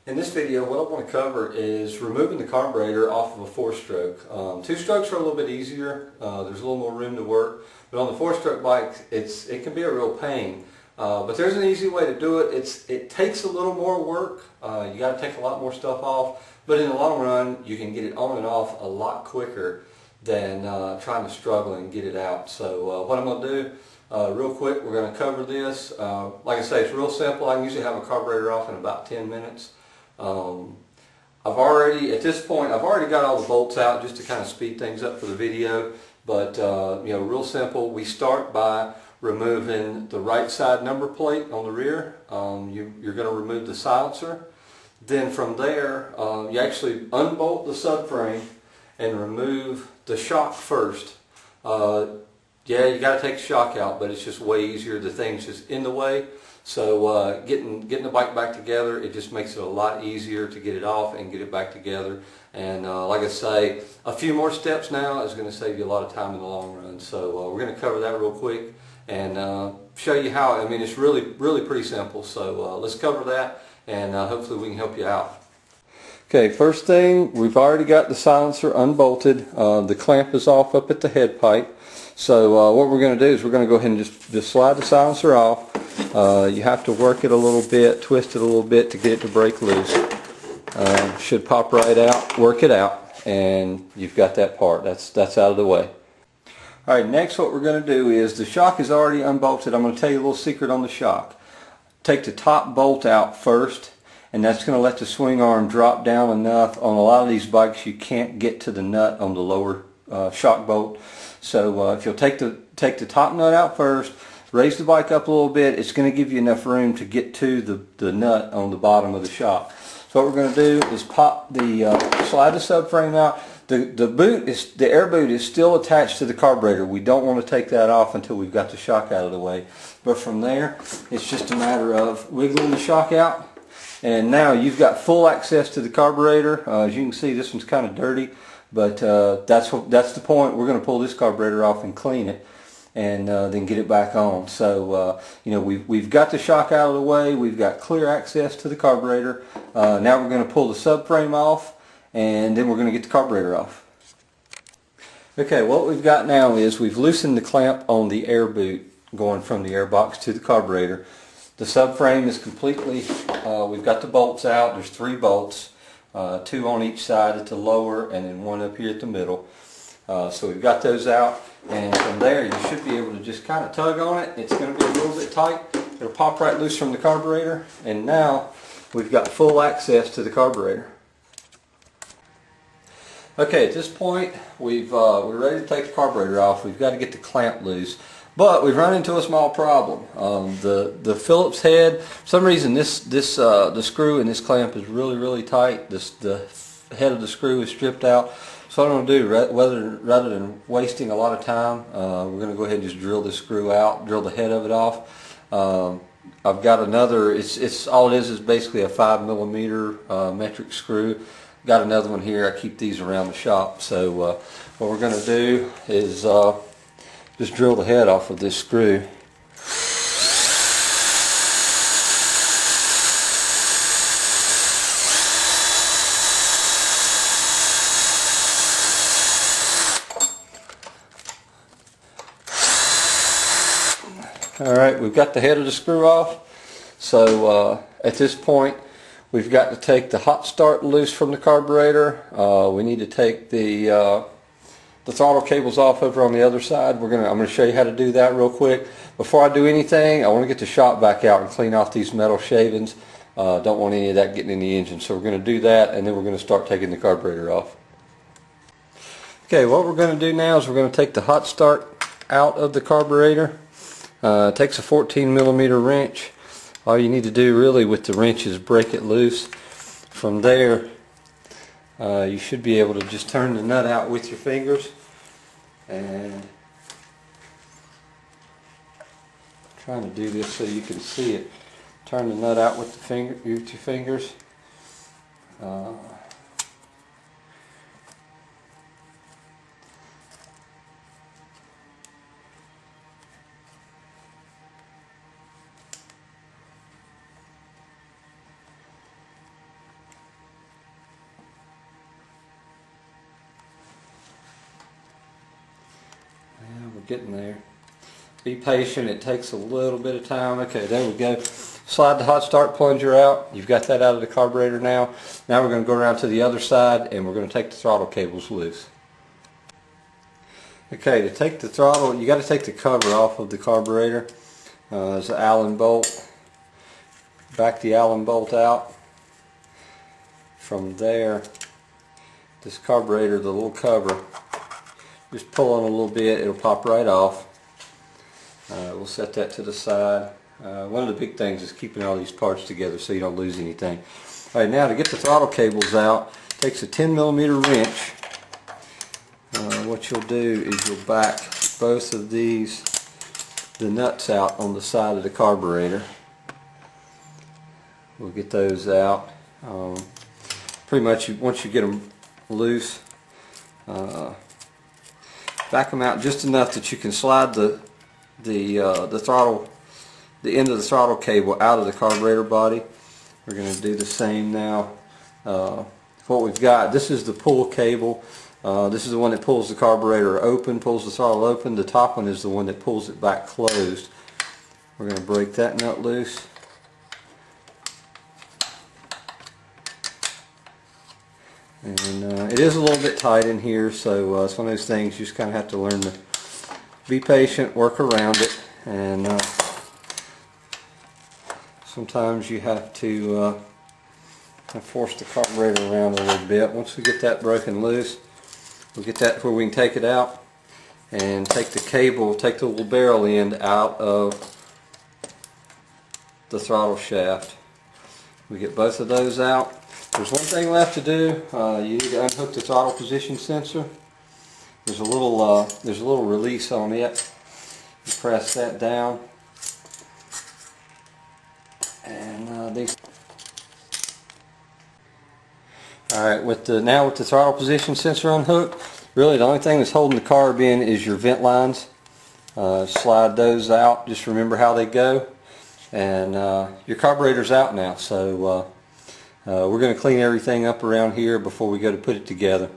In this video, what I want to cover is removing the carburetor off of a 4-stroke. 2 strokes are a little bit easier. There's a little more room to work. But on the 4-stroke bike, it can be a real pain. But there's an easy way to do it. It takes a little more work. You got to take a lot more stuff off. But in the long run, you can get it on and off a lot quicker than trying to struggle and get it out. So what I'm going to do, real quick, we're going to cover this. Like I say, it's real simple. I can usually have a carburetor off in about 10 minutes. At this point, I've already got all the bolts out just to kind of speed things up for the video. But real simple. We start by removing the right side number plate on the rear. You're going to remove the silencer. Then from there, you actually unbolt the subframe and remove the shock first. Yeah, you got to take the shock out, but it's just way easier. The thing's just in the way. So getting the bike back together, it just makes it a lot easier to get it off and get it back together. And like I say, a few more steps now is going to save you a lot of time in the long run. So we're going to cover that real quick and show you how. I mean, it's really pretty simple. So let's cover that, and hopefully we can help you out. Okay, first thing, we've already got the silencer unbolted. The clamp is off up at the head pipe. So what we're going to do is we're going to go ahead and just slide the silencer off. You have to work it a little bit, twist it a little bit to get it to break loose. Should pop right out, work it out, and you've got that part. That's out of the way. Alright, next what we're going to do is, the shock is already unbolted. I'm going to tell you a little secret on the shock. Take the top bolt out first, and that's going to let the swing arm drop down enough. On a lot of these bikes you can't get to the nut on the lower shock bolt. So if you'll take the top nut out first, raise the bike up a little bit, it's going to give you enough room to get to the nut on the bottom of the shock. So what we're going to do is slide the subframe out. The air boot is still attached to the carburetor. We don't want to take that off until we've got the shock out of the way. But from there, it's just a matter of wiggling the shock out. And now you've got full access to the carburetor. As you can see, this one's kind of dirty. But that's the point. We're going to pull this carburetor off and clean it, and then get it back on. So we've got the shock out of the way. We've got clear access to the carburetor. Now we're going to pull the subframe off, and then we're going to get the carburetor off. Okay, what we've got now is we've loosened the clamp on the air boot going from the air box to the carburetor. The subframe is completely. We've got the bolts out. There's 3 bolts. 2 on each side at the lower, and then 1 up here at the middle. So we've got those out, and from there you should be able to just kind of tug on it. It's going to be a little bit tight. It'll pop right loose from the carburetor, and now we've got full access to the carburetor. Okay, at this point we're ready to take the carburetor off. We've got to get the clamp loose. But we've run into a small problem. The Phillips head, for some reason the screw in this clamp is really tight. The head of the screw is stripped out. So what I'm going to do, rather than wasting a lot of time, we're going to go ahead and just drill this screw out, drill the head of it off. I've got another, it's all it is basically a 5mm metric screw. Got another one here. I keep these around the shop. So what we're going to do is just drill the head off of this screw. Alright, we've got the head of the screw off. So at this point we've got to take the hot start loose from the carburetor. We need to take the throttle cable's off over on the other side. I'm going to show you how to do that real quick. Before I do anything, I want to get the shop back out and clean off these metal shavings. Don't want any of that getting in the engine. So we're going to do that, and then we're going to start taking the carburetor off. Okay, what we're going to do now is we're going to take the hot start out of the carburetor. It takes a 14mm wrench. All you need to do really with the wrench is break it loose. From there, you should be able to just turn the nut out with your fingers, and I'm trying to do this so you can see it. Turn the nut out with your fingers. getting there. Be patient, it takes a little bit of time. Okay, there we go. Slide the hot start plunger out. You've got that out of the carburetor now. Now we're going to go around to the other side and we're going to take the throttle cables loose. Okay, to take the throttle, you got to take the cover off of the carburetor. There's an Allen bolt. Back the Allen bolt out. From there, this carburetor, the little cover, just pull on a little bit, it'll pop right off. We'll set that to the side. One of the big things is keeping all these parts together so you don't lose anything. Alright, now to get the throttle cables out, it takes a 10mm wrench. What you'll do is you'll back both of these, the nuts out on the side of the carburetor. We'll get those out. Pretty much once you get them loose, back them out just enough that you can slide the throttle, the end of the throttle cable out of the carburetor body. We're going to do the same now. What we've got, this is the pull cable. This is the one that pulls the carburetor open, pulls the throttle open. The top one is the one that pulls it back closed. We're going to break that nut loose. And it is a little bit tight in here, so it's one of those things you just kind of have to learn to be patient, work around it, and sometimes you have to force the carburetor around a little bit. Once we get that broken loose, we'll get that where we can take it out and take the cable, take the little barrel end out of the throttle shaft. We get both of those out. There's one thing left to do. You need to unhook the throttle position sensor. There's a little release on it. You press that down, and these. All right, now with the throttle position sensor unhooked, really the only thing that's holding the carb in is your vent lines. Slide those out. Just remember how they go, and your carburetor's out now. So we're going to clean everything up around here before we go to put it together.